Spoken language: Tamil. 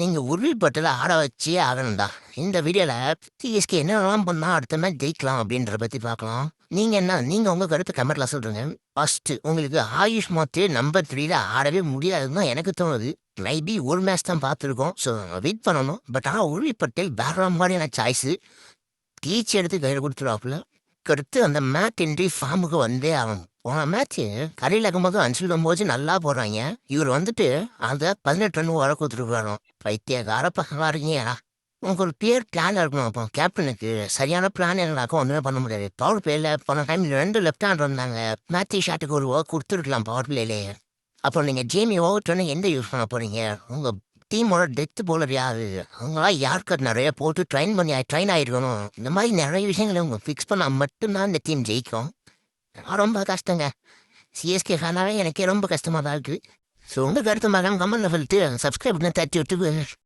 நீங்க உருள்பட்டுல ஆட வச்சே ஆகணும்டா. இந்த வீடியோல சிஎஸ்கே என்னென்னலாம் பண்ணா அடுத்த மேட்ச் ஜெயிக்கலாம் அப்படின்றத பத்தி பார்க்கலாம். நீங்க உங்க கருத்து கமெண்ட்ல சொல்றீங்க. ஃபர்ஸ்ட் உங்களுக்கு ஆயுஷ் மாத்தே நம்பர் 3ல ஆடவே முடியாதுன்னு தான் எனக்கு தோணுது. மேபி ஒரு மேட்ச் தான் பார்த்துருக்கோம். ஸோ வெயிட் பண்ணணும். பட் ஆனால் உருள் பட்டேல் வேற மாதிரியான சாய்ஸு. டீச் எடுத்து கையில் கொடுத்துருவாப்புல. அடுத்து அந்த மேட்ச் இன்றி ஃபார்முக்கு வந்தே ஆகணும். போன மேட்ச்சு கரையில் இருக்கும்போது அன்சில் போது நல்லா போடுறாங்க. இவர் வந்துட்டு அந்த 18 ரன் வர கொடுத்துருக்காரோ. பைத்தியக்கார பக்கம் இருக்கீங்களா. உங்களுக்கு ஒரு பேர் பிளான் இருக்கணும். அப்போ கேப்டனுக்கு சரியான பிளான் இருந்தாக்கும் ஒன்றுமே பண்ண முடியாது. பவர் பிளேயில் போன டைம் 2 லெஃப்ட் ஹேண்ட் இருந்தாங்க. மேட்சி ஷாட்டுக்கு ஒரு ஓவர் கொடுத்துருக்கலாம் பவர் பிளேலேயே. அப்புறம் நீங்கள் ஜேமி ஓவர்டோன்னு எந்த யூஸ் பண்ண போகிறீங்க? உங்கள் டீமோட டெத்து போலர் யாரு? அவங்களாம் யார்கட் நிறைய போட்டு ட்ரெயின் ஆகிருக்கணும். இந்த மாதிரி நிறைய விஷயங்களை அவங்க ஃபிக்ஸ் பண்ணால் மட்டும்தான் இந்த டீம் ஜெயிக்கும். ரொம்ப கஷ்டங்க. சிஎஸ்கே ஃபேனாவே எனக்கே ரொம்ப கஷ்டமாக தான் இருக்குது. ஸோ உங்கள் கருத்து மகன் கமெண்ட்டில் சொல்லிட்டு சப்ஸ்கிரைப் பண்ணி தட்டி விட்டு